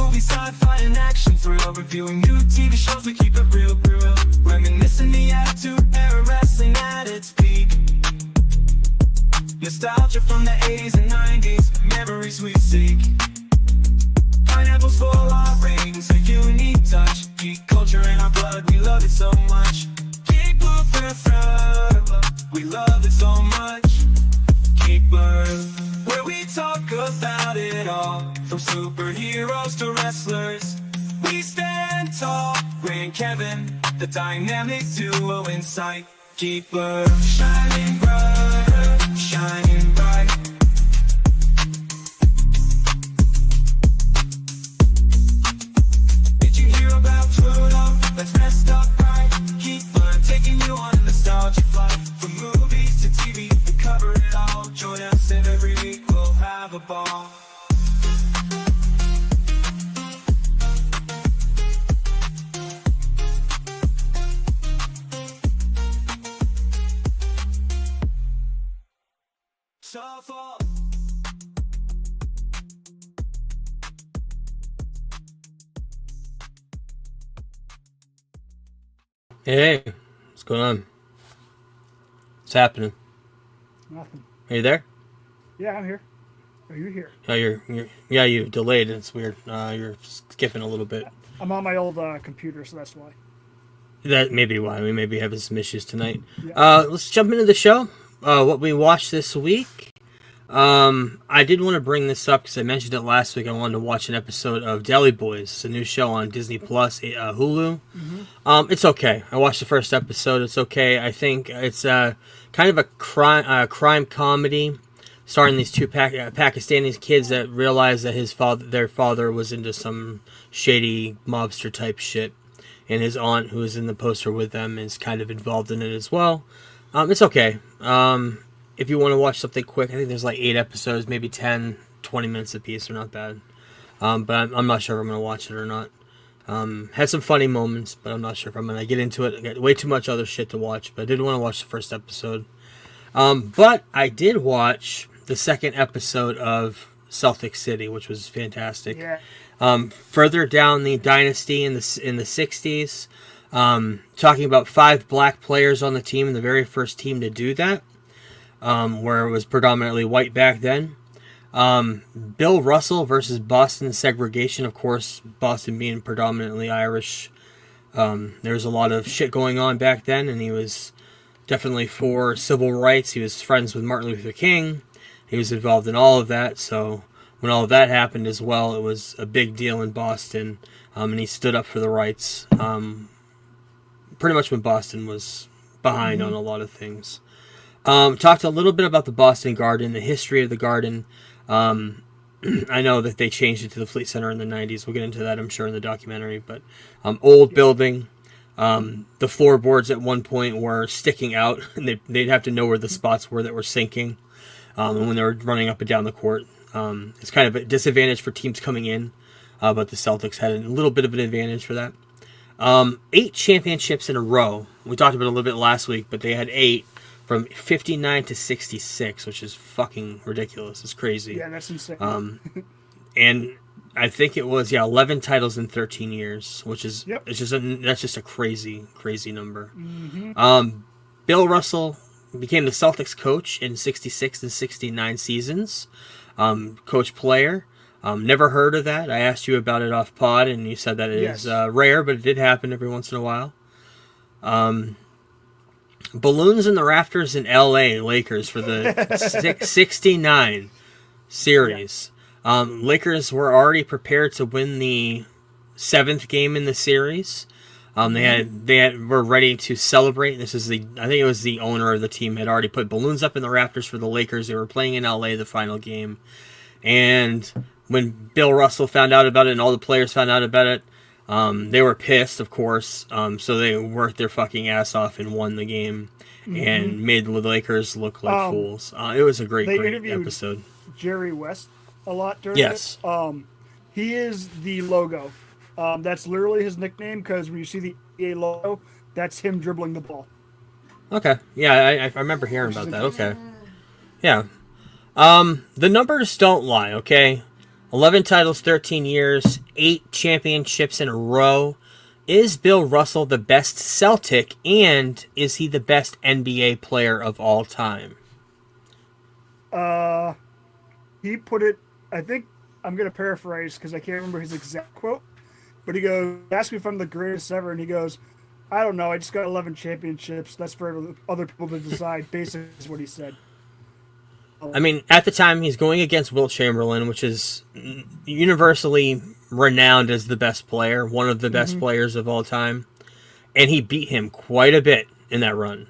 movies, sci-fi, and action thrill. Reviewing new TV shows, we keep it real, real. Reminiscing the attitude era, wrestling at its peak. Nostalgia from the 80s and 90s, memories we seek. Pineapples for our rings, a unique touch. Geek culture in our blood, we love it so much. Geek Blue forever, we love it so much. Geek Blue, where we talk about it all, from superheroes to wrestlers. We stand tall, Ray and Kevin, the dynamic duo in sight. Geek Blue, shining bright, shining bright. Did you hear about Pluto? That's messed up, right? Geek Blue, taking you on a nostalgia flight. From movies to TV, we cover it all. Join us and every week we'll have a ball. Shuffle. Hey, what's going on? What's happening? Nothing. Are you there? Yeah, I'm here. Are you here? Oh, you delayed. It's weird. You're skipping a little bit. I'm on my old computer, so that's why. That may be why we may be having some issues tonight. Yeah. Let's jump into the show. What we watched this week. I did want to bring this up because I mentioned it last week. I wanted to watch an episode of Deli Boys. It's a new show on Disney Plus, Hulu. Mm-hmm. It's okay. I watched the first episode. It's okay. I think it's kind of a crime comedy, starring these two Pakistani kids that realize that their father was into some shady mobster type shit, and his aunt, who is in the poster with them, is kind of involved in it as well. It's okay. If you want to watch something quick, I think there's like 8 episodes, maybe 10, 20 minutes apiece. They're not bad. But I'm not sure if I'm going to watch it or not. Had some funny moments, but I'm not sure if I'm going to get into it. I got way too much other shit to watch, but I did want to watch the first episode. But I did watch the second episode of Celtic City, which was fantastic. Yeah. Further down the dynasty in the 60s, talking about 5 black players on the team, and the very first team to do that. Where it was predominantly white back then. Bill Russell versus Boston segregation. Of course, Boston being predominantly Irish. There was a lot of shit going on back then, and he was definitely for civil rights. He was friends with Martin Luther King. He was involved in all of that. So when all of that happened as well, it was a big deal in Boston. And he stood up for the rights. Pretty much when Boston was behind on a lot of things. Talked a little bit about the Boston Garden, the history of the Garden. I know that they changed it to the Fleet Center in the 90s. We'll get into that, I'm sure, in the documentary. But old building. The floorboards at one point were sticking out, and they'd have to know where the spots were that were sinking. And when they were running up and down the court. It's kind of a disadvantage for teams coming in, but the Celtics had a little bit of an advantage for that. 8 championships in a row. We talked about it a little bit last week, but they had 8. From 59 to 66, which is fucking ridiculous. It's crazy. Yeah, that's insane. And I think it was 11 titles in 13 years, which is that's just a crazy number. Mm-hmm. Bill Russell became the Celtics coach in 66 and 69 seasons. Coach player. Never heard of that. I asked you about it off pod, and you said that it is rare, but it did happen every once in a while. Balloons in the rafters in L.A. Lakers for the 69 series. Lakers were already prepared to win the 7th game in the series. They were ready to celebrate. I think it was the owner of the team had already put balloons up in the rafters for the Lakers. They were playing in L.A. the final game, and when Bill Russell found out about it and all the players found out about it, they were pissed, of course. So they worked their fucking ass off and won the game and made the Lakers look like fools. It was a great episode. Jerry West a lot during it. He is the logo. That's literally his nickname because when you see the EA logo, that's him dribbling the ball. Okay. Yeah, I remember hearing about that. Okay. Yeah. The numbers don't lie, okay? 11 titles, 13 years, 8 championships in a row. Is Bill Russell the best Celtic, and is he the best NBA player of all time? He put it, I think, I'm going to paraphrase because I can't remember his exact quote, but he goes, ask me if I'm the greatest ever, and he goes, I don't know, I just got 11 championships. That's for other people to decide, basically is what he said. I mean, at the time, he's going against Wilt Chamberlain, which is universally renowned as the best player, one of the best players of all time. And he beat him quite a bit in that run,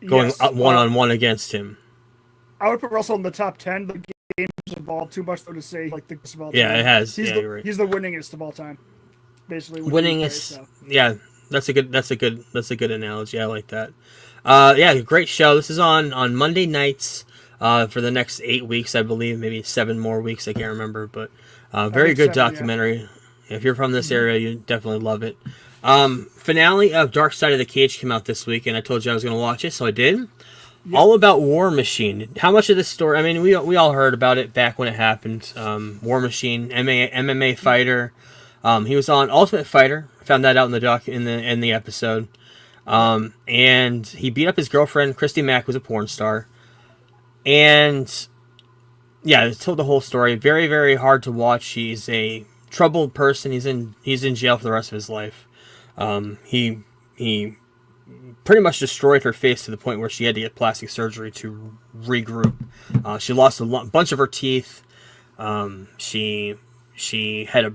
going one-on-one against him. I would put Russell in the top 10. The game's evolved too much, though, to say, like, the best of all time. Yeah, it has. You're right. He's the winningest of all time. Basically. Winningest. Yeah, that's a good analogy. I like that. Yeah, great show. This is on Monday nights. For the next 8 weeks, I believe, maybe 7 more weeks, I can't remember, but very good documentary. Yeah. If you're from this area, you definitely love it. Finale of Dark Side of the Cage came out this week, and I told you I was going to watch it, so I did. Yep. All about War Machine. How much of this story? I mean, we all heard about it back when it happened. War Machine, MMA fighter. He was on Ultimate Fighter. I found that out in the episode. And he beat up his girlfriend. Christy Mack was a porn star. And yeah, it told the whole story. Very, very hard to watch. He's a troubled person. He's in jail for the rest of his life. He pretty much destroyed her face to the point where she had to get plastic surgery to regroup. She lost a bunch of her teeth. She had a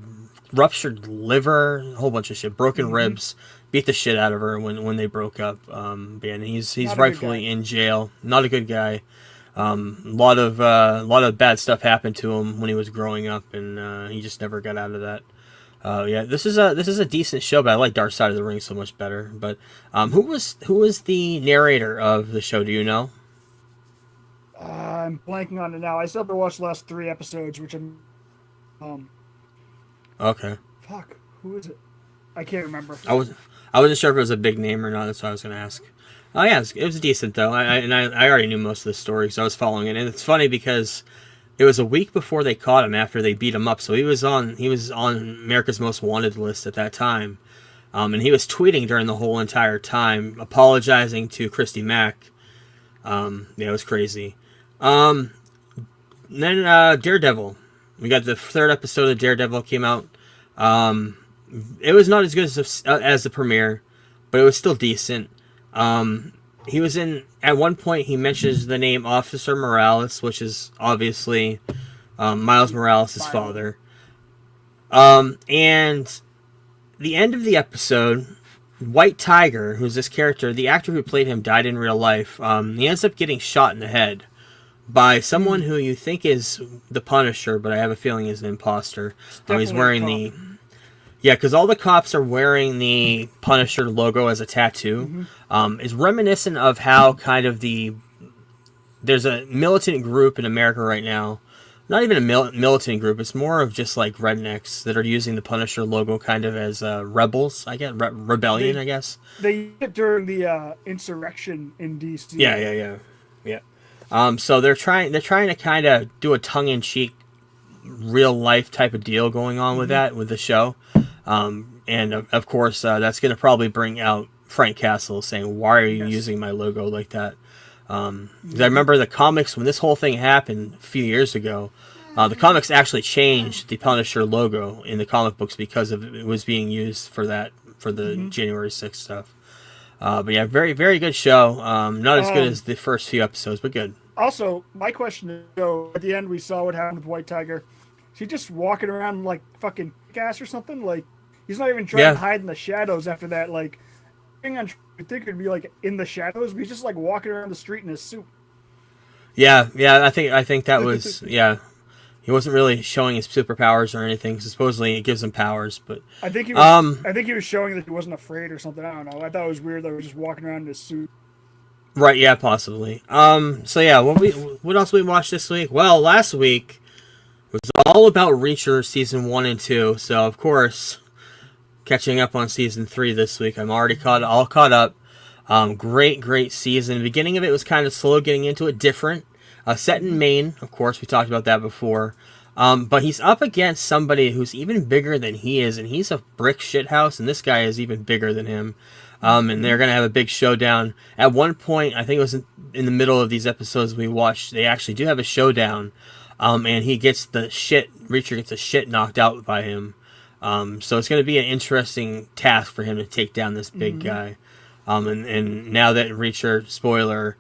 ruptured liver, a whole bunch of shit, broken ribs. Beat the shit out of her when they broke up. And he's rightfully in jail. Not a good guy. A lot of bad stuff happened to him when he was growing up, and he just never got out of that. Yeah, this is a decent show, but I like Dark Side of the Ring so much better. But who was the narrator of the show? Do you know? I'm blanking on it now. I still have to watch the last 3 episodes, which I'm. Okay. Fuck. Who is it? I can't remember. I wasn't sure if it was a big name or not. That's what I was going to ask. Oh yeah, it was decent though. I already knew most of the story, so I was following it. And it's funny because it was a week before they caught him after they beat him up. So he was on America's Most Wanted list at that time, and he was tweeting during the whole entire time, apologizing to Christy Mack. Yeah, it was crazy. Then Daredevil. We got the 3rd episode of Daredevil came out. It was not as good as the premiere, but it was still decent. He was in, at one point he mentions the name Officer Morales, which is obviously Miles Morales' father. And the end of the episode, White Tiger, who's this character, the actor who played him died in real life. He ends up getting shot in the head by someone who you think is the Punisher, but I have a feeling is an imposter. He's wearing yeah, because all the cops are wearing the Punisher logo as a tattoo. It's reminiscent of how kind of there's a militant group in America right now. Not even a militant group. It's more of just like rednecks that are using the Punisher logo kind of as rebels. I guess rebellion. I guess they used it during the insurrection in DC. Yeah. So they're trying to kind of do a tongue-in-cheek, real life type of deal going on with that with the show. And of course, that's going to probably bring out Frank Castle saying, "Why are you using my logo like that?" 'Cause I remember the comics when this whole thing happened a few years ago. The comics actually changed the Punisher logo in the comic books because it was being used for the January 6th stuff. But yeah, very, very good show. Not as good as the first few episodes, but good. Also, my question is, so at the end we saw what happened with White Tiger. Is he just walking around like fucking gas or something? Like, he's not even trying to hide in the shadows after that. Like, I think it'd be like in the shadows, but he's just like walking around the street in his suit. Yeah, I think that was, yeah. He wasn't really showing his superpowers or anything. Supposedly it gives him powers, but I think he was showing that he wasn't afraid or something. I don't know. I thought it was weird that he was just walking around in his suit. Right, yeah, possibly. So yeah, what else we watched this week? Well, last week was all about Reacher season 1 and 2. So of course, catching up on season 3 this week. I'm already caught up. Great season. The beginning of it was kind of slow getting into it, different. Set in Maine, of course, we talked about that before. But he's up against somebody who's even bigger than he is, and he's a brick shithouse, and this guy is even bigger than him. And they're going to have a big showdown. At one point, I think it was in the middle of these episodes we watched, they actually do have a showdown. And he gets Reacher gets the shit knocked out by him. So it's going to be an interesting task for him to take down this big guy. And now that Reacher, spoiler,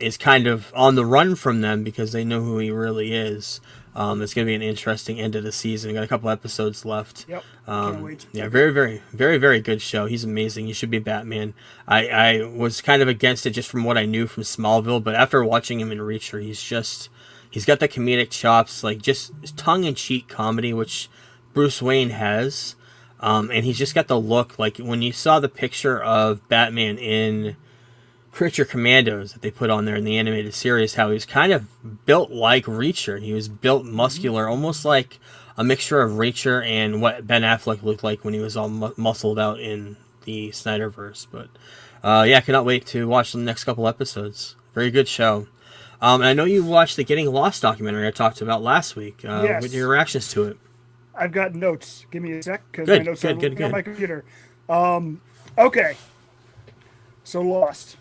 is kind of on the run from them because they know who he really is. It's going to be an interesting end of the season. Got a couple episodes left. Yep. Can't wait. Yeah, very, very, very, very good show. He's amazing. He should be Batman. I was kind of against it just from what I knew from Smallville, but after watching him in Reacher, he's got the comedic chops, like just tongue-in-cheek comedy, which Bruce Wayne has. And he's just got the look, like when you saw the picture of Batman in Creature Commandos that they put on there in the animated series, how he was kind of built like Reacher. He was built muscular, almost like a mixture of Reacher and what Ben Affleck looked like when he was all muscled out in the Snyderverse. But yeah, I cannot wait to watch the next couple episodes. Very good show. And I know you watched the Getting Lost documentary I talked about last week. Yes. What are your reactions to it? I've got notes. Give me a sec, because my notes are looking on my computer. Okay. So Lost.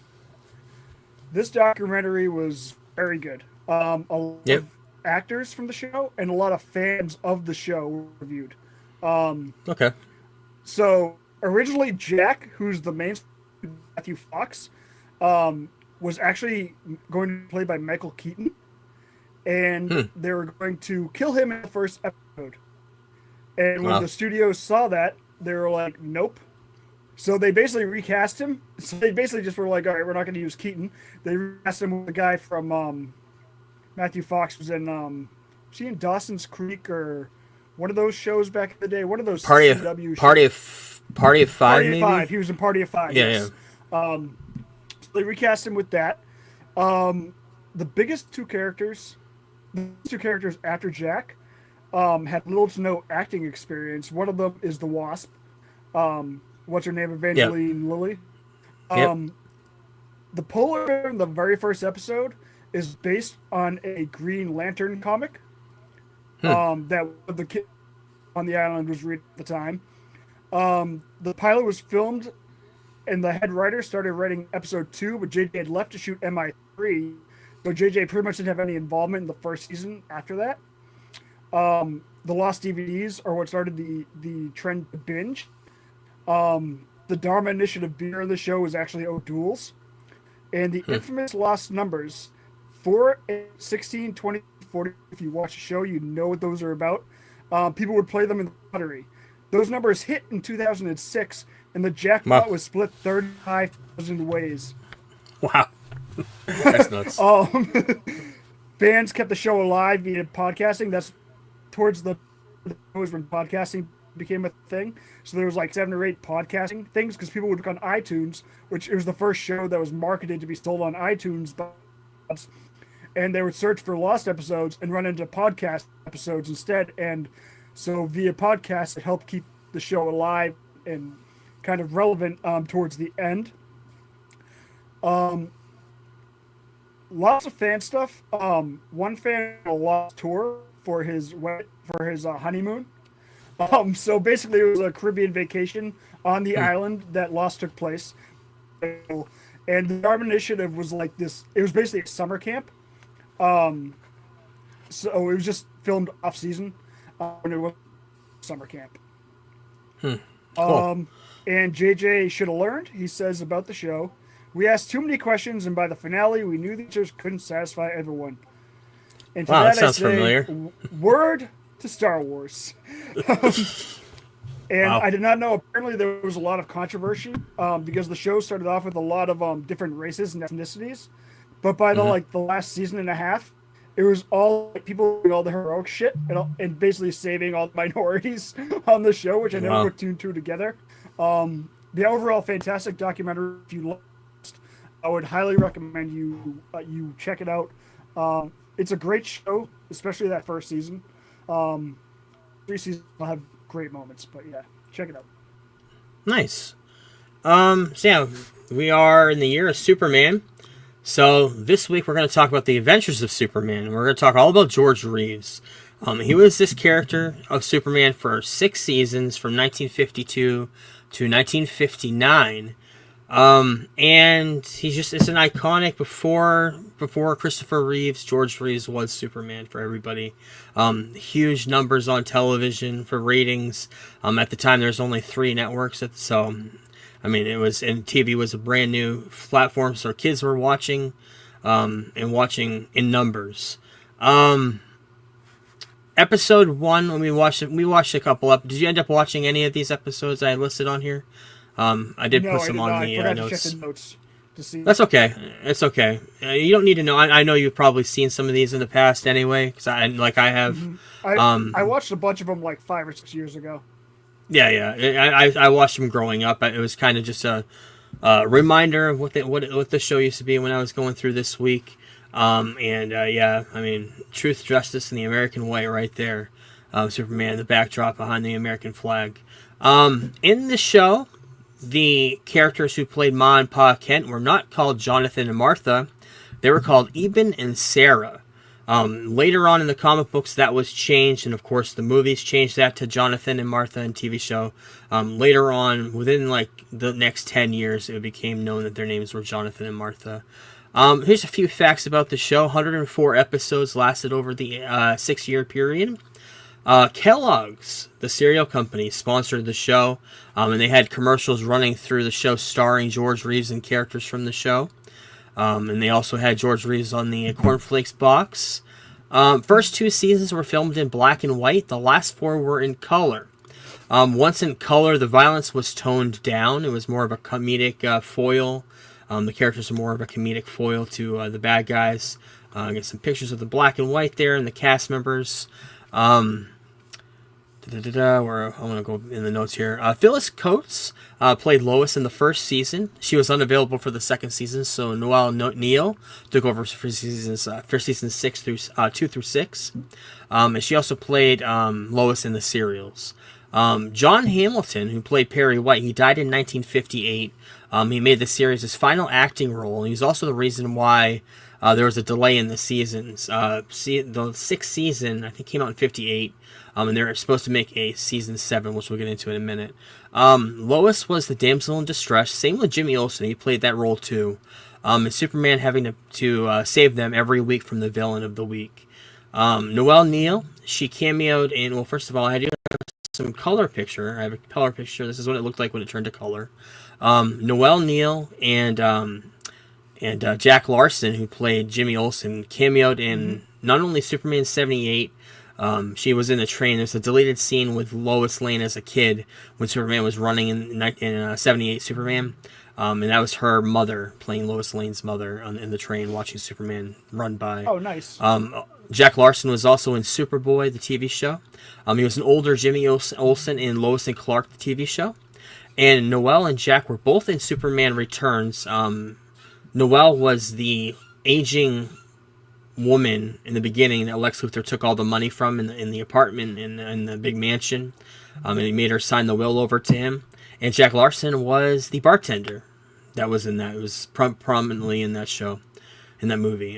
This documentary was very good. A lot of actors from the show and a lot of fans of the show were reviewed. Okay. So originally Jack, who's the main Matthew Fox, was actually going to be played by Michael Keaton, and they were going to kill him in the first episode. And when the studios saw that, they were like, "Nope." So they basically recast him. So they basically just were like, "All right, we're not going to use Keaton." They recast him with the guy from Matthew Fox was in he in Dawson's Creek or one of those shows back in the day. One of those Party of Five, maybe? Five. He was in Party of Five. Yeah, yes. So they recast him with that. The biggest two characters after Jack had little to no acting experience. One of them is the Wasp. What's her name? Evangeline Lilly. The polar bear in the very first episode is based on a Green Lantern comic that the kid on the island was reading at the time. The pilot was filmed, and the head writer started writing episode 2, but JJ had left to shoot MI3, so JJ pretty much didn't have any involvement in the first season after that. The Lost DVDs are what started the trend to binge. The Dharma Initiative beer in the show is actually O'Doul's. And the infamous Lost numbers, 4, 8, 16, 20, 40, if you watch the show, you know what those are about. People would play them in the lottery. Those numbers hit in 2006, and the jackpot was split 35,000 ways. Wow. That's nuts. Fans kept the show alive via podcasting. That's towards the was when podcasting became a thing. So there was like 7 or 8 podcasting things because people would look on iTunes, which it was the first show that was marketed to be sold on iTunes, and they would search for Lost episodes and run into podcast episodes instead. And so via podcast, it helped keep the show alive and kind of relevant towards the end. Lots of fan stuff. One fan on a Lost tour for his honeymoon. So basically, it was a Caribbean vacation on the island that Lost took place. And the Dharma Initiative was like this. It was basically a summer camp. So it was just filmed off season when it was summer camp. Cool. And JJ should have learned. He says about the show, "We asked too many questions, and by the finale, we knew the answers couldn't satisfy everyone." And to Wow, that I sounds say, familiar. Word to Star Wars. And Wow. I did not know. Apparently, there was a lot of controversy because the show started off with a lot of different races and ethnicities, but by the last season and a half, it was all people doing all the heroic shit and basically saving all the minorities on the show, which I never put 2 and 2 together. The overall fantastic documentary. If you lost, I would highly recommend you check it out. It's a great show, especially that first season. 3 seasons will have great moments, but yeah, check it out. Nice. So yeah, we are in the year of Superman. So this week we're going to talk about the adventures of Superman, and we're going to talk all about George Reeves. He was this character of Superman for 6 seasons from 1952 to 1959. And it's an iconic before Christopher Reeves, George Reeves was Superman for everybody. Huge numbers on television for ratings. At the time there was only 3 networks, so TV was a brand new platform, so kids were watching, and watching in numbers. Episode 1, when we watched a couple up. Did you end up watching any of these episodes I listed on here? I did put some on the notes. To check the notes to see. That's okay. It's okay. You don't need to know. I know you've probably seen some of these in the past anyway, because I have. Mm-hmm. I watched a bunch of them like 5 or 6 years ago. Yeah. I watched them growing up. It was kind of just a reminder of what the show used to be when I was going through this week. Truth, justice, and the American way, right there. Superman, the backdrop behind the American flag. In the show, the characters who played Ma and Pa Kent were not called Jonathan and Martha. They were called Eben and Sarah. Later on in the comic books, that was changed, and of course the movies changed that to Jonathan and Martha in TV show. Later on, within like the next 10 years, it became known that their names were Jonathan and Martha. Here's a few facts about the show. 104 episodes lasted over the 6-year period. Kellogg's, the cereal company, sponsored the show, and they had commercials running through the show starring George Reeves and characters from the show. And they also had George Reeves on the cornflakes box. First 2 seasons were filmed in black and white. The last 4 were in color. Once in color, the violence was toned down. It was more of a comedic foil. The characters are more of a comedic foil to the bad guys. I get some pictures of the black and white there and the cast members. Where I want to go in the notes here. Phyllis Coates played Lois in the first season. She was unavailable for the second season, so Noel Neal took over for seasons 6 through 2 through 6. And she also played Lois in the serials. John Hamilton, who played Perry White, he died in 1958. He made the series his final acting role, and he's also the reason why there was a delay in the seasons. The 6th season, I think, came out in 58. And they're supposed to make a season 7, which we'll get into in a minute. Lois was the damsel in distress. Same with Jimmy Olsen. He played that role too. And Superman having to save them every week from the villain of the week. Noel Neal, she cameoed in... Well, first of all, I do have some color picture. I have a color picture. This is what it looked like when it turned to color. Noel Neal and Jack Larson, who played Jimmy Olsen, cameoed in not only Superman 78... she was in the train. There's a deleted scene with Lois Lane as a kid when Superman was running in 78 Superman. And that was her mother, playing Lois Lane's mother in the train, watching Superman run by. Oh, nice. Jack Larson was also in Superboy, the TV show. He was an older Jimmy Olsen in Lois and Clark, the TV show. And Noel and Jack were both in Superman Returns. Noel was the aging woman in the beginning that Lex Luthor took all the money from in the apartment in the big mansion, and he made her sign the will over to him. And Jack Larson was the bartender that was in that. It was prominently in that show, in that movie,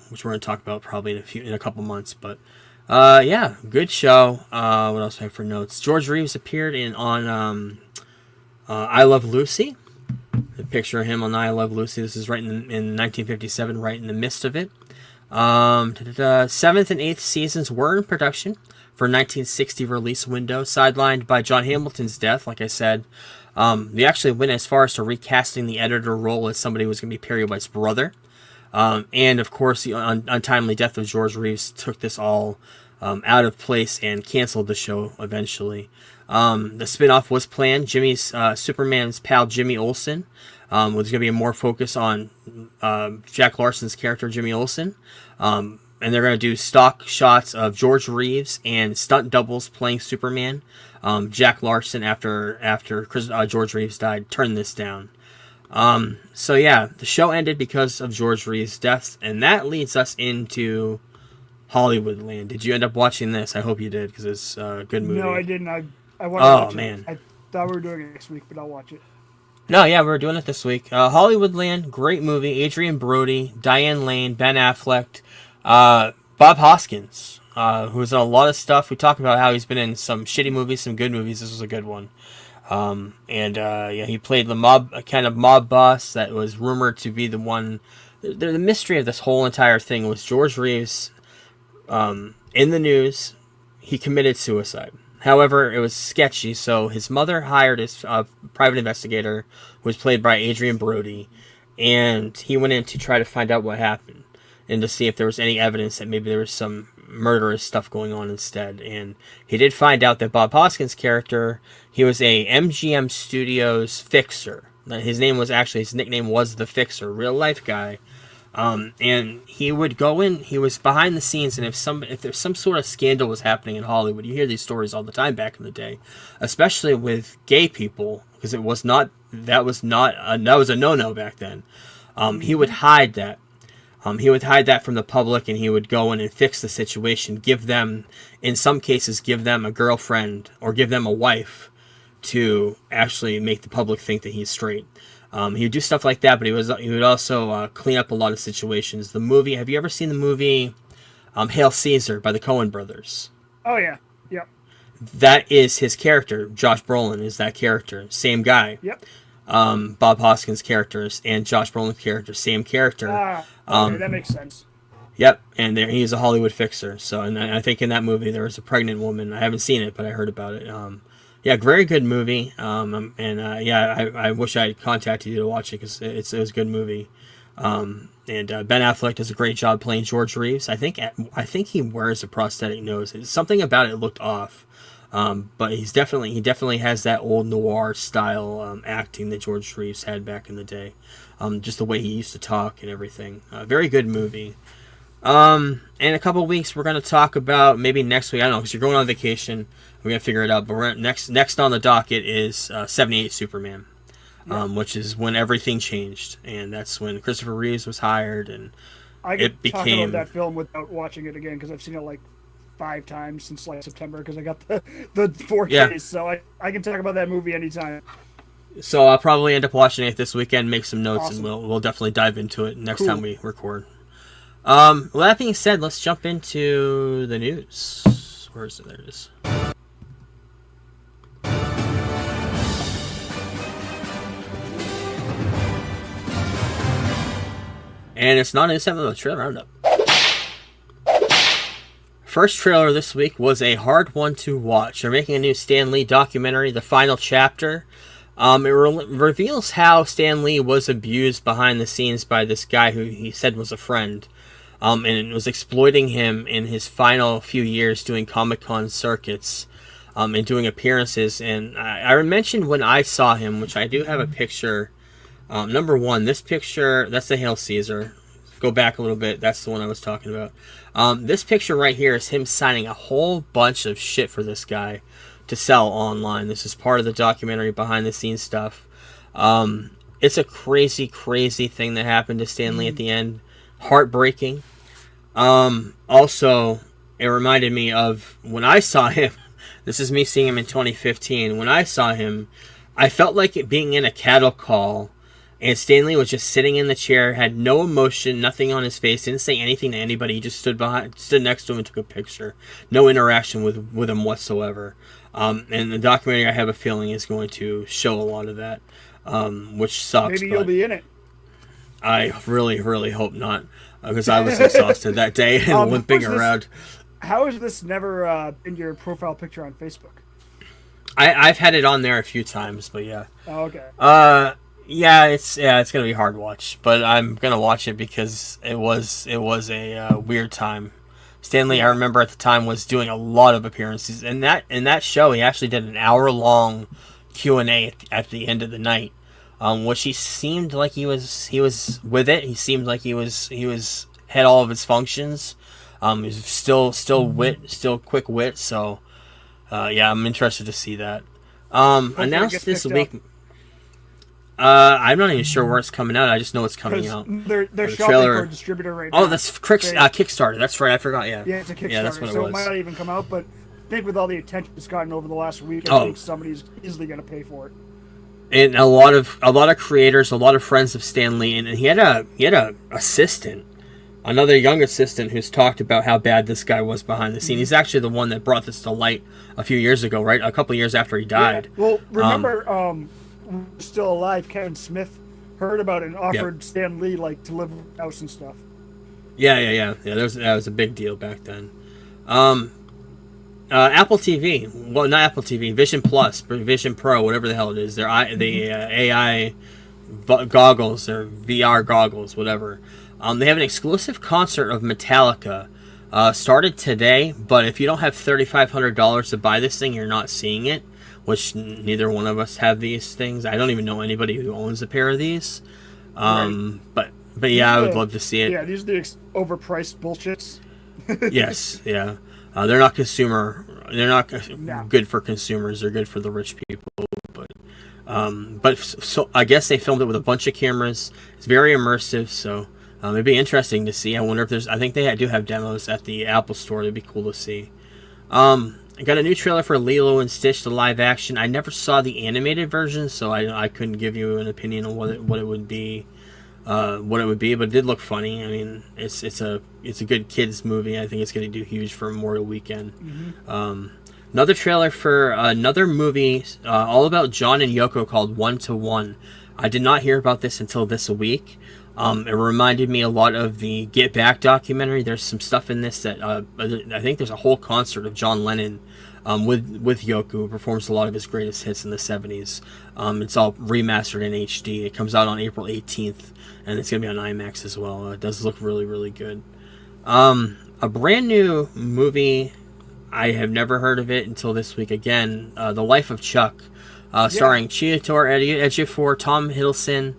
which we're going to talk about probably in a couple months. But yeah, good show. What else do I have for notes? George Reeves appeared on I Love Lucy. The picture of him on I Love Lucy. This is right in 1957, right in the midst of it. 7th and 8th seasons were in production for 1960 release window, sidelined by John Hamilton's death. Like I said, they actually went as far as to recasting the editor role as somebody who was going to be Perry White's brother. And of course, the untimely death of George Reeves took this all out of place and canceled the show eventually. The spinoff was planned. Superman's pal Jimmy Olsen was going to be more focus on Jack Larson's character Jimmy Olsen, and they're going to do stock shots of George Reeves and stunt doubles playing Superman. Jack Larson, after George Reeves died, turned this down. So yeah, the show ended because of George Reeves' death, and that leads us into Hollywoodland. Did you end up watching this? I hope you did, because it's a good movie. No, I didn't. I want to watch it. Man. I thought we were doing it next week, but I'll watch it. No, yeah, we're doing it this week. Hollywoodland, great movie. Adrian Brody, Diane Lane, Ben Affleck, Bob Hoskins. who was in a lot of stuff. We talked about how he's been in some shitty movies, some good movies. This was a good one. He played a kind of mob boss that was rumored to be the one. The mystery of this whole entire thing was George Reeves, in the news, he committed suicide. However, it was sketchy, so his mother hired his private investigator, who was played by Adrian Brody, and he went in to try to find out what happened and to see if there was any evidence that maybe there was some murderous stuff going on instead. And he did find out that Bob Hoskins' character, he was a MGM Studios fixer. His nickname was The Fixer, real life guy. And he would go in, he was behind the scenes, and if there's some sort of scandal was happening in Hollywood, you hear these stories all the time back in the day, especially with gay people, because that was a no-no back then. He would hide that. He would hide that from the public, and he would go in and fix the situation, in some cases, give them a girlfriend or give them a wife to actually make the public think that he's straight. He would do stuff like that, but he would also clean up a lot of situations. Have you ever seen the movie Hail Caesar by the Coen brothers? Oh, yeah. Yep. That is his character. Josh Brolin is that character. Same guy. Yep. Bob Hoskins' characters and Josh Brolin's character, same character. Okay, that makes sense. Yep, and he's a Hollywood fixer. So, and I think in that movie there was a pregnant woman. I haven't seen it, but I heard about it. Yeah, very good movie. I wish I had contacted you to watch it because it was a good movie. Ben Affleck does a great job playing George Reeves. I think he wears a prosthetic nose. Something about it looked off. But he definitely has that old noir style acting that George Reeves had back in the day. Just the way he used to talk and everything. Very good movie. In a couple of weeks, we're going to talk about, maybe next week, I don't know, because you're going on vacation. We're going to figure it out. But next on the docket is 78 Superman, which is when everything changed. And that's when Christopher Reeves was hired. And I could talk about that film without watching it again because I've seen it like 5 times since like September because I got the 4Ks. Yeah. So I can talk about that movie anytime. So I'll probably end up watching it this weekend, make some notes, Awesome. and we'll definitely dive into it next time we record. With that being said, let's jump into the news. Where is it? There it is. And it's not news, the trailer roundup. First trailer this week was a hard one to watch. They're making a new Stan Lee documentary, The Final Chapter. It reveals how Stan Lee was abused behind the scenes by this guy who he said was a friend. And it was exploiting him in his final few years doing Comic-Con circuits and doing appearances. And I mentioned when I saw him, which I do have a picture. Number one, this picture, that's the Hail Caesar. Go back a little bit. That's the one I was talking about. This picture right here is him signing a whole bunch of shit for this guy to sell online. This is part of the documentary, behind the scenes stuff. It's a crazy, crazy thing that happened to Stan Lee at the end. Heartbreaking. Also, it reminded me of when I saw him. This is me seeing him in 2015. When I saw him, I felt like it being in a cattle call. And Stan Lee was just sitting in the chair, had no emotion, nothing on his face, didn't say anything to anybody. He just stood next to him and took a picture. No interaction with him whatsoever. And the documentary, I have a feeling, is going to show a lot of that, which sucks. Maybe you'll be in it. I really, really hope not, because I was exhausted that day and limping around. How is this never in your profile picture on Facebook? I've had it on there a few times, but yeah. Oh, okay. Yeah, it's gonna be a hard watch, but I'm gonna watch it because it was a weird time. Stan Lee, I remember at the time, was doing a lot of appearances. In that show, he actually did an hour-long Q&A at the end of the night, which he seemed like he was with it. He seemed like he had all of his functions. He was still quick wit. So, yeah, I'm interested to see that. Announced this week. I'm not even sure where it's coming out. I just know it's coming out. They're shopping for a distributor right now. Oh, that's Kickstarter. That's right. I forgot. Yeah. Yeah, it's a Kickstarter. Yeah, that's what so it was. It might not even come out, but I think with all the attention it's gotten over the last week, I think somebody's easily going to pay for it. And a lot of creators, a lot of friends of Stan Lee, and he had a assistant another young assistant who's talked about how bad this guy was behind the scene. He's actually the one that brought this to light a few years ago, right? A couple of years after he died. Yeah. Well, remember, still alive, Kevin Smith heard about it and offered Stan Lee like to live in the house and stuff. Yeah. That was a big deal back then. Apple TV, well, not Apple TV, Vision Plus, Vision Pro, whatever the hell it is. They're the AI goggles or VR goggles, whatever. They have an exclusive concert of Metallica. Started today, but if you don't have $3,500 to buy this thing, you're not seeing it. Which neither one of us have these things. I don't even know anybody who owns a pair of these. Right. But yeah, I would love to see it. Yeah, these are the overpriced bullshits. Yes, yeah. They're not consumer. They're not No. good for consumers. They're good for the rich people. But so I guess they filmed it with a bunch of cameras. It's very immersive. So it'd be interesting to see. I wonder if there's. I think they do have demos at the Apple Store. It'd be cool to see. I got a new trailer for Lilo and Stitch, the live action. I never saw the animated version, so I couldn't give you an opinion on what it would be. But it did look funny. I mean, it's a good kids movie. I think it's going to do huge for Memorial Weekend. Mm-hmm. Another trailer for another movie all about John and Yoko called 1 to 1. I did not hear about this until this week. It reminded me a lot of the Get Back documentary. There's some stuff in this that I think there's a whole concert of John Lennon with Yoko, who performs a lot of his greatest hits in the 70s. It's all remastered in HD. It comes out on April 18th, and it's going to be on IMAX as well. It does look really, really good. A brand new movie, I have never heard of it until this week again, The Life of Chuck, starring Chiwetel Ejiofor, Tom Hiddleston,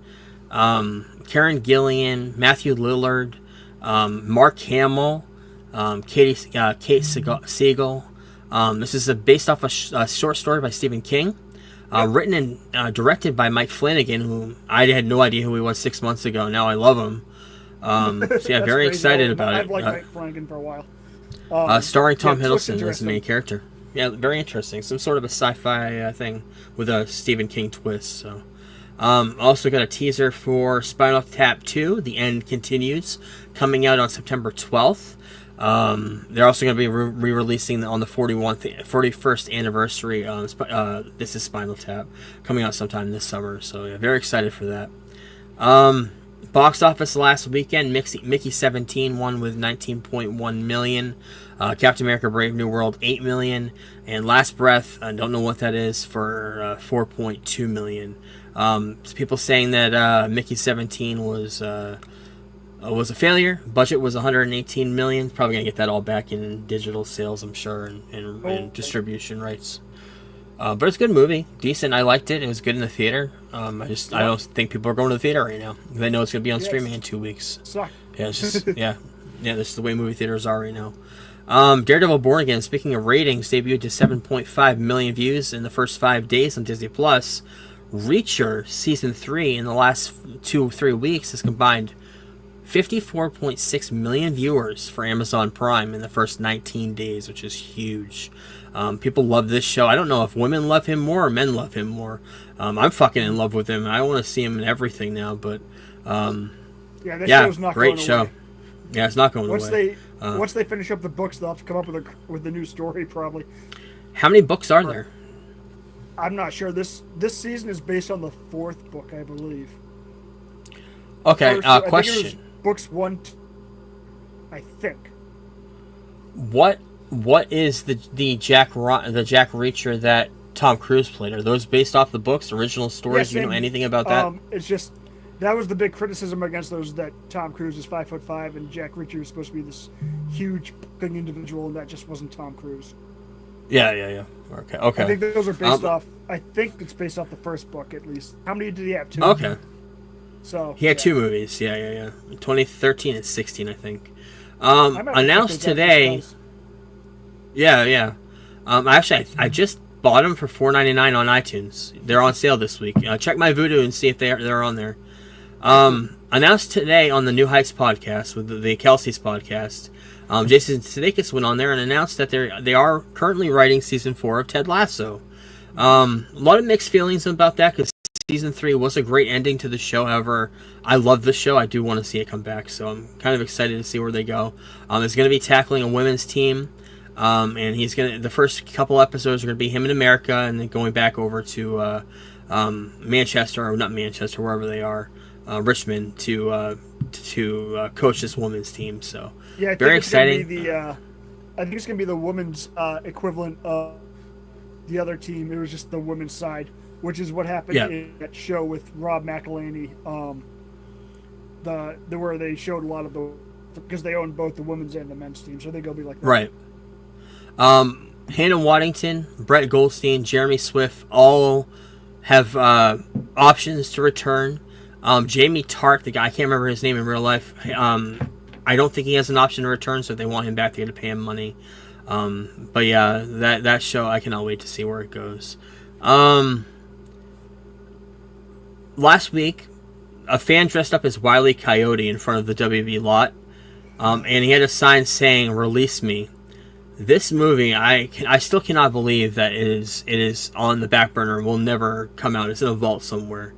Karen Gillian, Matthew Lillard, Mark Hamill, Kate Siegel. This is based off a short story by Stephen King, written and directed by Mike Flanagan, who I had no idea who he was 6 months ago. Now I love him. So yeah, very excited about it. I've liked Mike Flanagan for a while. Starring Tom Hiddleston as the main character. Yeah, very interesting. Some sort of a sci-fi thing with a Stephen King twist. So. Also got a teaser for Spinal Tap 2, The End Continues, coming out on September 12th. They're also going to be re-releasing on the 41st anniversary. This is Spinal Tap, coming out sometime this summer. So yeah, very excited for that. Box office last weekend, Mickey 17 won with 19.1 million. Captain America Brave New World 8 million, and Last Breath, I don't know what that is, for 4.2 million. People saying that Mickey 17 was a failure. Budget was 118 million. Probably gonna get that all back in digital sales, I'm sure, and distribution rights. But it's a good movie, decent. I liked it. It was good in the theater. I don't think people are going to the theater right now. They know it's gonna be on streaming in 2 weeks. Suck. Yeah, it's just this is the way movie theaters are right now. Daredevil Born Again, speaking of ratings, debuted to 7.5 million views in the first 5 days on Disney Plus. Reacher Season 3 in the last 2-3 weeks has combined 54.6 million viewers for Amazon Prime in the first 19 days, which is huge. People love this show. I don't know if women love him more or men love him more. I'm fucking in love with him. I want to see him in everything now, but show's not great going show. away. Yeah, it's not going away. Once they finish up the books, they'll have to come up with a new story probably. How many books are there? I'm not sure. This season is based on the 4th book, I believe. Okay, I think question. it was books 1, I think. What is the Jack Reacher that Tom Cruise played? Are those based off the books, original stories? Do you know anything about that? It's just that was the big criticism against those, that Tom Cruise is 5'5" and Jack Reacher is supposed to be this huge fucking individual, and that just wasn't Tom Cruise. Yeah. Okay. I think those are based off. I think it's based off the first book at least. How many did he have? 2. Okay. So he had 2 movies. Yeah. 2013 and 16, I think. Announced today. Yeah. I just bought them for $4.99 on iTunes. They're on sale this week. Check my Vudu and see if they're on there. Announced today on the New Heights podcast with the Kelsey's podcast. Jason Sudeikis went on there and announced that they are currently writing season 4 of Ted Lasso. A lot of mixed feelings about that because season 3 was a great ending to the show. However, I love the show. I do want to see it come back, so I'm kind of excited to see where they go. It's going to be tackling a women's team, and the first couple episodes are going to be him in America, and then going back over to Manchester, or not Manchester, wherever they are, Richmond, to coach this women's team. So yeah, very exciting. I think it's going to be the women's equivalent of the other team. It was just the women's side, which is what happened in that show with Rob McElhenney. Where they showed a lot of because they own both the women's and the men's team, so they go be like that. Right. Hannah Waddington, Brett Goldstein, Jeremy Swift all have options to return. Jamie Tartt, the guy, I can't remember his name in real life. I don't think he has an option to return, so if they want him back, they got to pay him money. But yeah, that show, I cannot wait to see where it goes. Last week, a fan dressed up as Wile E. Coyote in front of the WB lot, and he had a sign saying "Release me." This movie, I still cannot believe that it is on the back burner and will never come out. It's in a vault somewhere.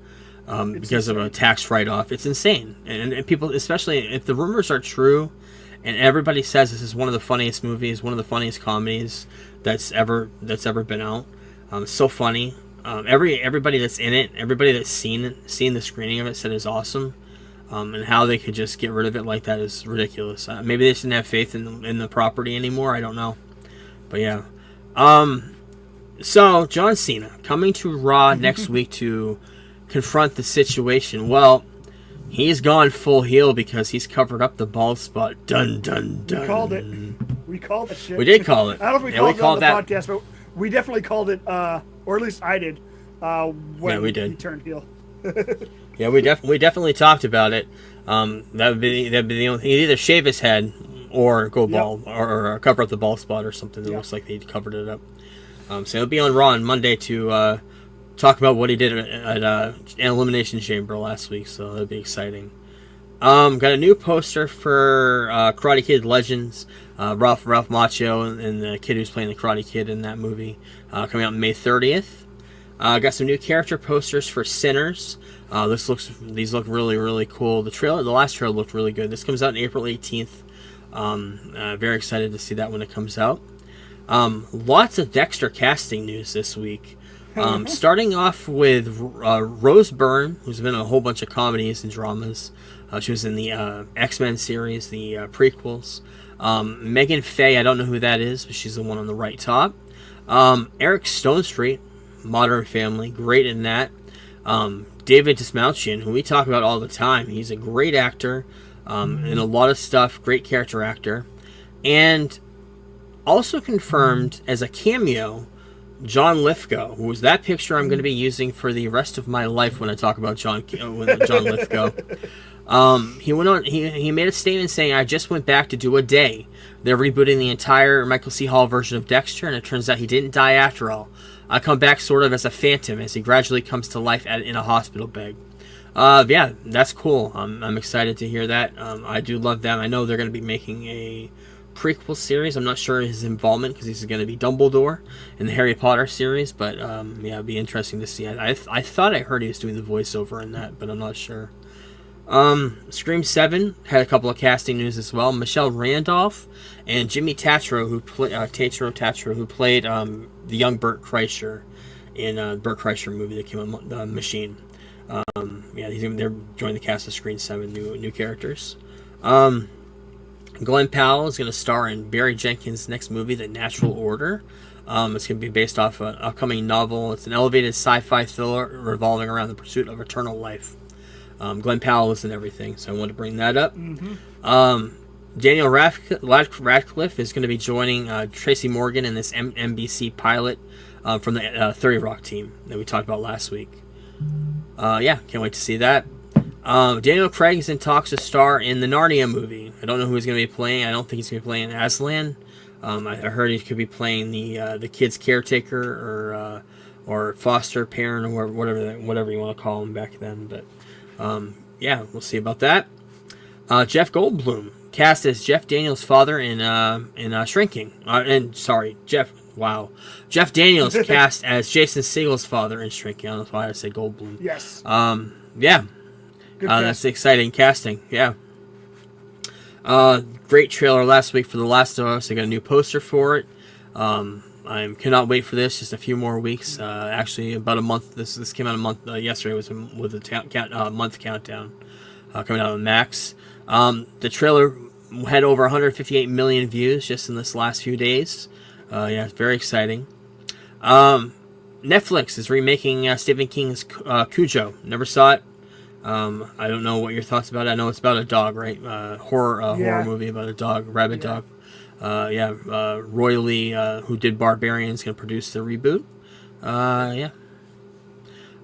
Because of a tax write-off. It's insane. And people, especially if the rumors are true, and everybody says this is one of the funniest movies, one of the funniest comedies that's ever been out. It's so funny. Everybody that's in it, everybody that's seen the screening of it said it's awesome. And how they could just get rid of it like that is ridiculous. Maybe they just didn't have faith in the property anymore. I don't know. But yeah. So, John Cena coming to Raw next week to confront the situation. Well, he's gone full heel because he's covered up the bald spot. Dun dun dun. We called it. We called that shit. We did call it. I don't know if we called it on the podcast, but we definitely called it, or at least I did, when we did. he turned heel. Yeah, we definitely talked about it. That'd be the only thing. He'd either shave his head or go bald, or cover up the bald spot or something that looks like he'd covered it up. So he'll be on Raw on Monday to talk about what he did at an Elimination Chamber last week, so that'll be exciting. Got a new poster for Karate Kid Legends, Ralph Macchio and the kid who's playing the Karate Kid in that movie, coming out May 30th. Got some new character posters for Sinners. These look really, really cool. The last trailer looked really good. This comes out on April 18th. Very excited to see that when it comes out. Lots of Dexter casting news this week. Starting off with Rose Byrne, who's been in a whole bunch of comedies and dramas. She was in the X-Men series, the prequels. Megan Faye, I don't know who that is, but she's the one on the right top. Eric Stonestreet, Modern Family, great in that. David Dastmalchian, who we talk about all the time. He's a great actor in a lot of stuff, great character actor. And also confirmed as a cameo, John Lithgow, who was that picture I'm going to be using for the rest of my life when I talk about John Lithgow. He went on. He made a statement saying, "I just went back to do a day. They're rebooting the entire Michael C. Hall version of Dexter, and it turns out he didn't die after all. I come back sort of as a phantom as he gradually comes to life in a hospital bed." Yeah, that's cool. I'm excited to hear that. I do love them. I know they're going to be making a prequel series. I'm not sure his involvement because he's going to be Dumbledore in the Harry Potter series, but yeah, it'd be interesting to see. I thought I heard he was doing the voiceover in that, but I'm not sure. Scream 7 had a couple of casting news as well. Michelle Randolph and Jimmy Tatro, who played the young Bert Kreischer in the Bert Kreischer movie that came out, The Machine. Yeah, they're joining the cast of Scream 7, new characters. Glenn Powell is going to star in Barry Jenkins' next movie, The Natural Order. It's going to be based off an upcoming novel. It's an elevated sci-fi thriller revolving around the pursuit of eternal life. Glenn Powell is in everything, so I wanted to bring that up. Mm-hmm. Daniel Radcliffe is going to be joining Tracy Morgan in this NBC pilot from the 30 Rock team that we talked about last week. Yeah, can't wait to see that. Daniel Craig is in talks to star in the Narnia movie. I don't know who he's going to be playing. I don't think he's going to be playing Aslan. I heard he could be playing the kid's caretaker or foster parent or whatever you want to call him back then. But yeah, we'll see about that. Jeff Goldblum cast as Jeff Daniels' father in Shrinking. Jeff wow. Jeff Daniels cast as Jason Segel's father in Shrinking. I don't know why I say Goldblum. Yes. Yeah. Good That's exciting casting. Yeah. Great trailer last week for The Last of Us. I got a new poster for it. I cannot wait for this. Just a few more weeks. Actually, about a month. This came out a month yesterday. Was with a month countdown coming out on Max. The trailer had over 158 million views just in this last few days. Yeah, it's very exciting. Netflix is remaking Stephen King's Cujo. Never saw it. I don't know what your thoughts about it. I know it's about a dog, right? Horror movie about a dog, rabid dog. Roy Lee, who did Barbarian, is going to produce the reboot. Yeah.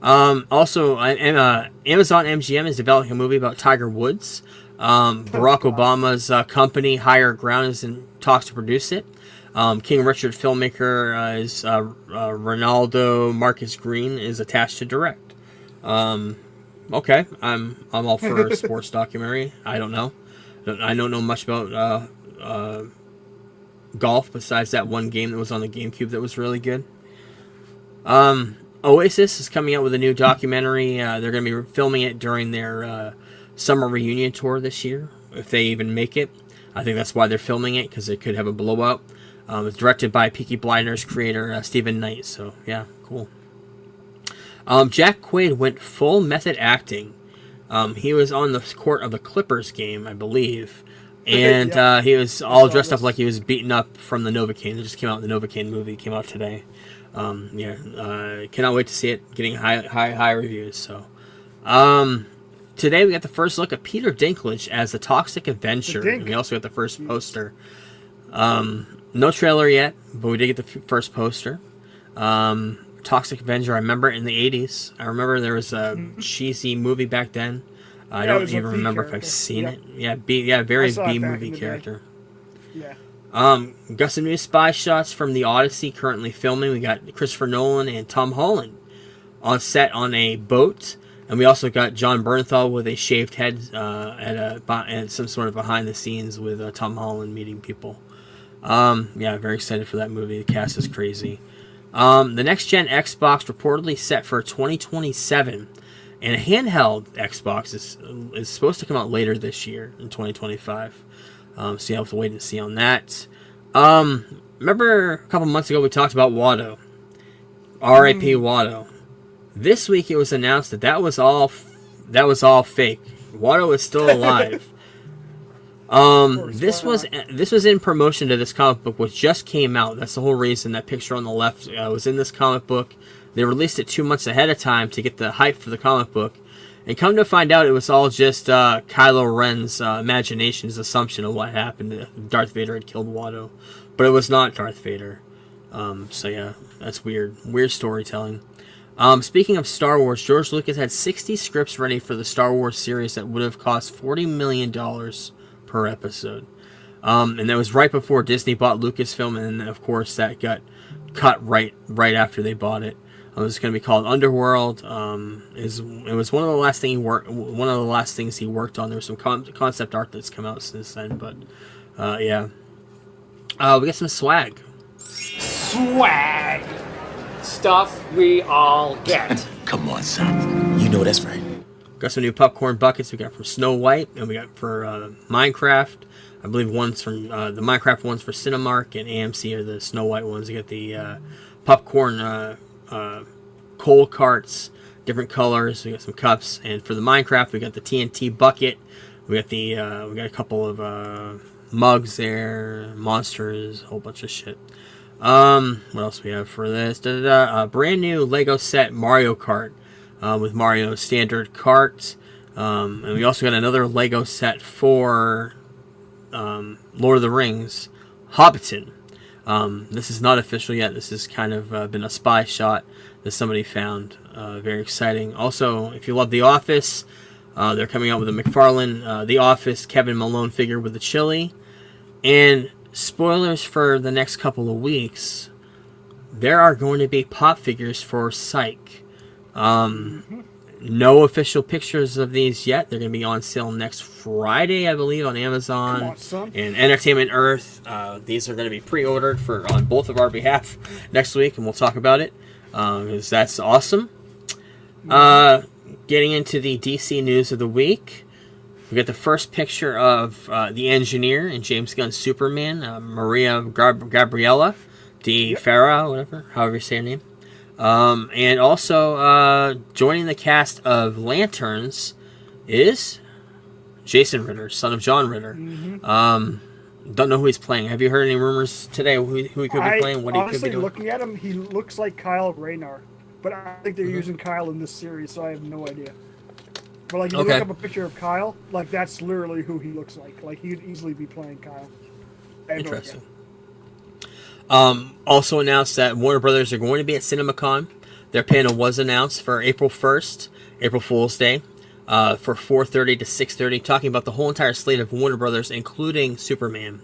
Also, Amazon MGM is developing a movie about Tiger Woods. Barack Obama's company, Higher Ground, is in talks to produce it. King Richard filmmaker is Ronaldo Marcus Green is attached to direct. Okay, I'm all for a sports documentary. I don't know. I don't know much about golf besides that one game that was on the GameCube that was really good. Oasis is coming out with a new documentary. They're going to be filming it during their summer reunion tour this year, if they even make it. I think that's why they're filming it, because it could have a blowout. It's directed by Peaky Blinders creator Stephen Knight, so yeah, cool. Jack Quaid went full method acting. He was on the court of the Clippers game, I believe, and he was all dressed up like he was beaten up from the Novocaine. It just came out. The Novocaine movie came out today. Cannot wait to see it. Getting high reviews. So, today we got the first look at Peter Dinklage as the Toxic Avenger. And we also got the first poster. No trailer yet, but we did get the first poster. Toxic Avenger, I remember in the 80s. I remember there was a cheesy movie back then. I don't even remember if I've seen it. Yeah, very B-movie character. Yeah. Got some new spy shots from The Odyssey currently filming. We got Christopher Nolan and Tom Holland on set on a boat. And we also got John Bernthal with a shaved head at some sort of behind the scenes with Tom Holland meeting people. Very excited for that movie. The cast is crazy. The next-gen Xbox reportedly set for 2027, and a handheld Xbox is supposed to come out later this year in 2025. So you have to wait and see on that. Remember a couple months ago we talked about Watto, R.I.P. Watto. This week it was announced that was all fake. Watto is still alive. This was in promotion to this comic book, which just came out. That's the whole reason that picture on the left was in this comic book. They released it 2 months ahead of time to get the hype for the comic book, and come to find out, it was all just Kylo Ren's imagination, his assumption of what happened. Darth Vader had killed Watto, but it was not Darth Vader. So yeah, that's weird storytelling. Speaking of Star Wars, George Lucas had 60 scripts ready for the Star Wars series that would have cost $40 million per episode. And that was right before Disney bought Lucasfilm, and then of course that got cut right after they bought it. It was going to be called Underworld. It was one of the last things he worked on. There was some concept art that's come out since then, but we got some swag. Swag! Stuff we all get. Come on, son. You know that's right. Got some new popcorn buckets we got from Snow White, and we got for Minecraft. I believe one's from the Minecraft one's for Cinemark, and AMC are the Snow White ones. You got the popcorn coal carts, different colors. We got some cups, and for the Minecraft, we got the TNT bucket. We got we got a couple of mugs there, monsters, a whole bunch of shit. What else we have for this? Brand new Lego set Mario Kart. With Mario's standard cart. And we also got another Lego set for Lord of the Rings, Hobbiton. This is not official yet. This has kind of been a spy shot that somebody found. Very exciting. Also, if you love The Office, they're coming out with a McFarlane The Office Kevin Malone figure with the chili. And spoilers for the next couple of weeks, there are going to be pop figures for Psych. No official pictures of these yet. They're going to be on sale next Friday, I believe, on Come Amazon on, son. and Entertainment Earth. These are going to be pre-ordered on both of our behalf next week, and we'll talk about it because that's awesome. Getting into the DC news of the week, we get the first picture of the Engineer and James Gunn's Superman, Maria Gabriella de Farah, whatever, however you say her name. And also joining the cast of Lanterns is Jason Ritter, son of John Ritter. Don't know who he's playing. Have you heard any rumors today who he could be playing? What he could be Honestly, doing? looking at him, he looks like Kyle Rayner, but I think they're using Kyle in this series, so I have no idea. But like, if you look up a picture of Kyle, like that's literally who he looks like. Like he could easily be playing Kyle. I have no Interesting. idea. Also announced that Warner Brothers are going to be at CinemaCon. Their panel was announced for April 1st, April Fool's Day, for 4:30 to 6:30, talking about the whole entire slate of Warner Brothers, including Superman,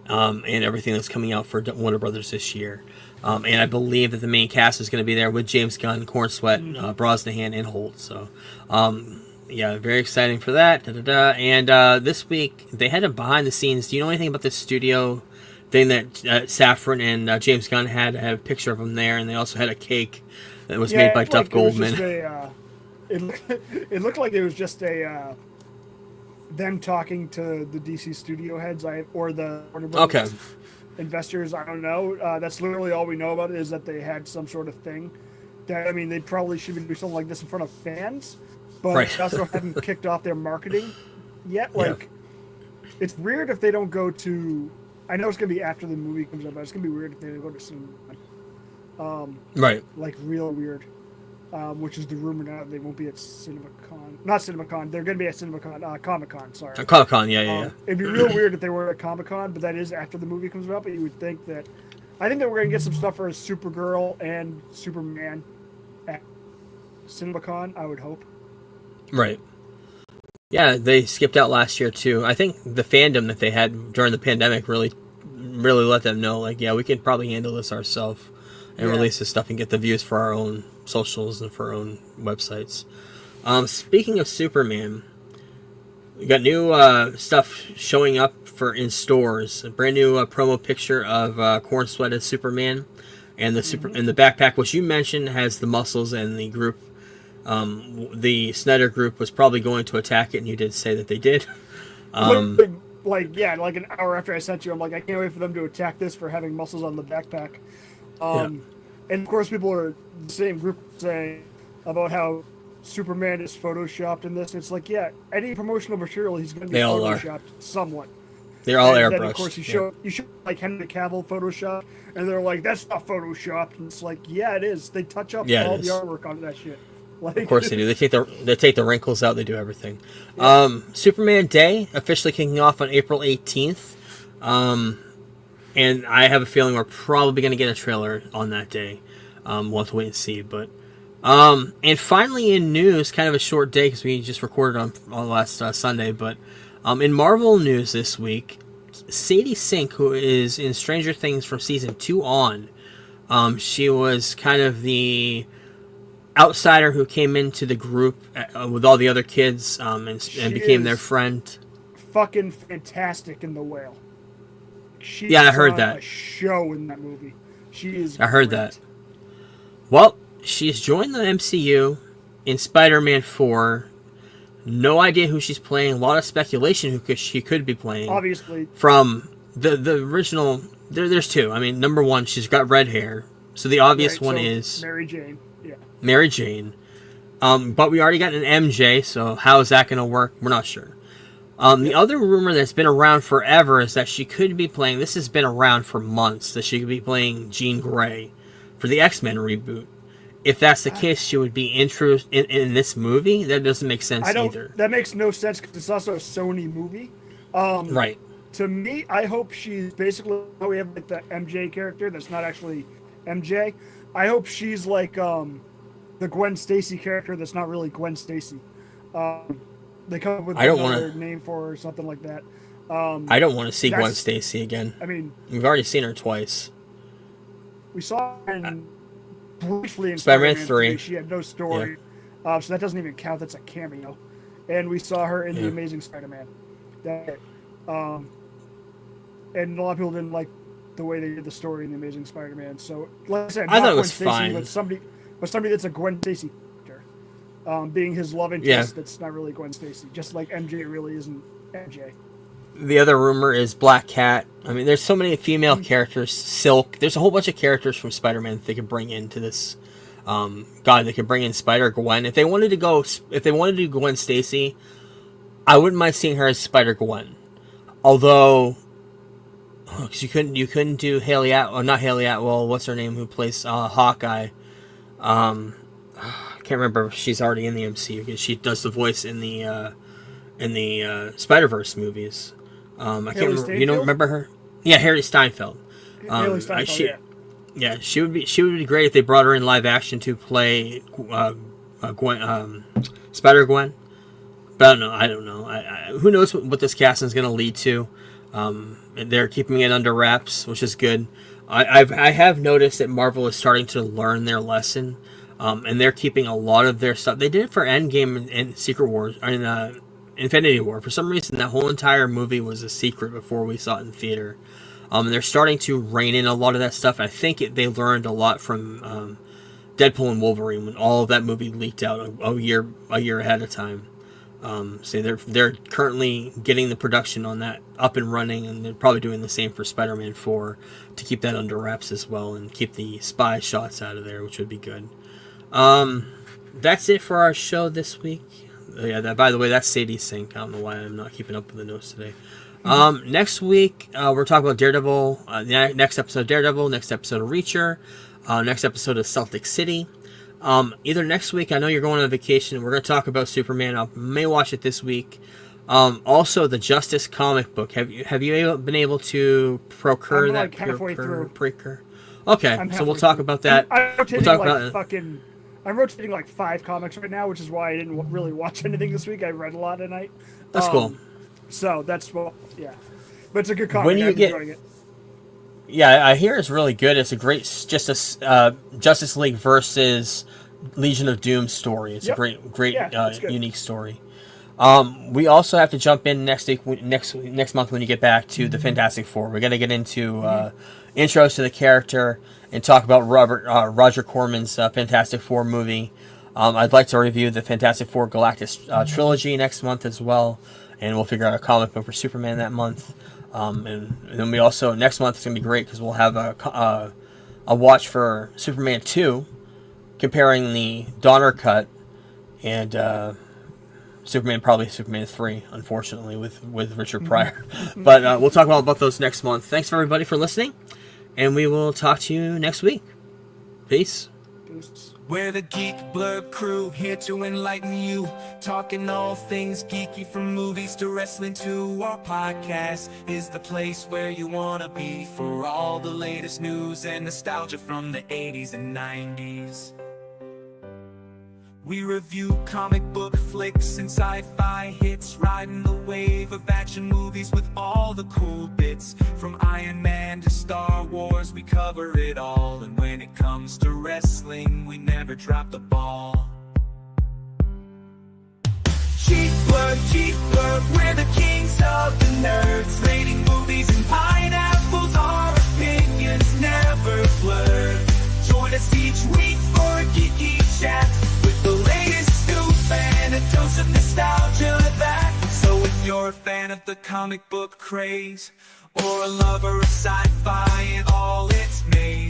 and everything that's coming out for Warner Brothers this year. And I believe that the main cast is going to be there with James Gunn, Cornsweet, Brosnahan, and Holt. So, yeah, very exciting for that. And this week, they had a behind the scenes. Do you know anything about this studio thing that Safran and James Gunn had? I had a picture of them there, and they also had a cake that was made by Duff Goldman. It looked like it was just them talking to the DC studio heads, or the Warner Brothers investors. I don't know. That's literally all we know about it, is that they had some sort of thing. That, I mean, they probably should be doing something like this in front of fans, but they also haven't kicked off their marketing yet. Like, it's weird if they don't go to. I know it's gonna be after the movie comes out, but it's gonna be weird if they don't go to cinema. Right. Like real weird. Which is the rumor now they won't be at CinemaCon. Not CinemaCon. They're going to be at CinemaCon. Comic-Con, sorry. Comic-Con, yeah. It'd be real weird if they were at Comic-Con, but that is after the movie comes out. But you would think that... I think that we're going to get some stuff for Supergirl and Superman at CinemaCon, I would hope. Right. Yeah, they skipped out last year, too. I think the fandom that they had during the pandemic really let them know, like, yeah, we can probably handle this ourselves and release this stuff and get the views for our own socials and for our own websites. Speaking of Superman, we got new stuff showing up in stores. A brand new promo picture of Cornsweet as Superman, and the backpack, which you mentioned has the muscles, and the group, the Snyder group, was probably going to attack it, and you did say that they did. Like an hour after I sent you, I'm like, I can't wait for them to attack this for having muscles on the backpack. And of course, people are the same group saying about how Superman is photoshopped in this. It's like, yeah, any promotional material, he's going to be photoshopped somewhat. They're all and airbrushed. Then, of course, you show like Henry Cavill Photoshop, and they're like, that's not photoshopped. And it's like, yeah, it is. They touch up all the artwork on that shit. Like, of course they do. They take the wrinkles out. They do everything. Superman Day officially kicking off on April 18th. And I have a feeling we're probably going to get a trailer on that day. We'll have to wait and see. But and finally in news, kind of a short day because we just recorded on last Sunday. But in Marvel news this week, Sadie Sink, who is in Stranger Things from season 2 on, she was kind of the outsider who came into the group with all the other kids and became their friend. Fucking fantastic in The Whale. I heard that. A show in that movie. She is. I heard that. Well, she's joined the MCU in Spider-Man 4. No idea who she's playing. A lot of speculation who she could be playing. Obviously. From the original. There's two. I mean, number one, she's got red hair. So the obvious one is Mary Jane. Yeah. Mary Jane. But we already got an MJ, so how is that going to work? We're not sure. The other rumor that's been around forever is that she could be playing, this has been around for months, that she could be playing Jean Grey for the X-Men reboot. If that's the case, she would be in this movie? That doesn't make sense either. That makes no sense because it's also a Sony movie. Right. To me, I hope she's basically, we have like the MJ character that's not actually MJ. I hope she's like the Gwen Stacy character that's not really Gwen Stacy. They come up with another name for her or something like that. I don't want to see Gwen Stacy again. I mean, we've already seen her twice. We saw her briefly in Spider-Man 3. She had no story. So that doesn't even count. That's a cameo. And we saw her in The Amazing Spider-Man. That's it. And a lot of people didn't like the way they did the story in The Amazing Spider-Man. So, like I said, I thought it Gwen was Stacy, fine. but somebody that's a Gwen Stacy character. Being his love interest, that's not really Gwen Stacy. Just like MJ really isn't MJ. The other rumor is Black Cat. I mean, there's so many female characters. Silk. There's a whole bunch of characters from Spider-Man that they could bring into this. They could bring in Spider-Gwen. If they wanted to do Gwen Stacy, I wouldn't mind seeing her as Spider-Gwen. Although, because you couldn't do Haley Atwell, not Haley Atwell. What's her name? Who plays Hawkeye? I can't remember if she's already in the MCU because she does the voice in the Spider-Verse movies. I can't remember. You don't remember her? Yeah, Harry Steinfeld. Haley Steinfeld, yeah, she would be great if they brought her in live action to play Spider-Gwen. But I don't know. Who knows what this casting is going to lead to? They're keeping it under wraps, which is good. I have noticed that Marvel is starting to learn their lesson, and they're keeping a lot of their stuff. They did it for Endgame and Secret Wars, and Infinity War. For some reason, that whole entire movie was a secret before we saw it in theater. They're starting to rein in a lot of that stuff. I think they learned a lot from Deadpool and Wolverine when all of that movie leaked out a year ahead of time. So they're currently getting the production on that up and running, and they're probably doing the same for Spider-Man 4 to keep that under wraps as well and keep the spy shots out of there, which would be good. That's it for our show this week. By the way, that's Sadie's sync. I don't know why I'm not keeping up with the notes today. Next week, we're talking about Daredevil. Next episode of Daredevil. Next episode of Reacher. Next episode of Celtic City. Either next week, I know you're going on vacation. We're going to talk about Superman. I may watch it this week. Also, the Justice comic book. Have you been able to procure I'm that? like halfway through. Okay, so we'll talk about that. I'm rotating like 5 comics right now, which is why I didn't really watch anything this week. I read a lot tonight. That's cool. So that's yeah. But it's a good comic. I'm enjoying it. Yeah, I hear it's really good. It's a great Justice League versus Legion of Doom story. It's a great unique story. We also have to jump in next month when you get back to the Fantastic Four. We're going to get into intros to the character and talk about Roger Corman's Fantastic Four movie. I'd like to review the Fantastic Four Galactus trilogy next month as well, and we'll figure out a comic book for Superman that month. And then we also, next month is going to be great because we'll have a watch for Superman 2, comparing the Donner cut and Superman 3, unfortunately, with Richard Pryor. But we'll talk about those next month. Thanks everybody for listening, and we will talk to you next week. Peace. We're the Geek Blurb crew, here to enlighten you. Talking all things geeky, from movies to wrestling to our podcast is the place where you wanna be for all the latest news and nostalgia from the 80s and 90s. We review comic book flicks and sci-fi hits, riding the wave of action movies with all the cool bits. From Iron Man to Star Wars, we cover it all. And when it comes to wrestling, we never drop the ball. Geek Blurb, we're the kings of the nerds, rating movies and pineapples, our opinions never blurred. Join us each week for a geeky chat with the latest scoop and a dose of nostalgia that. So if you're a fan of the comic book craze, or a lover of sci-fi and all it's made,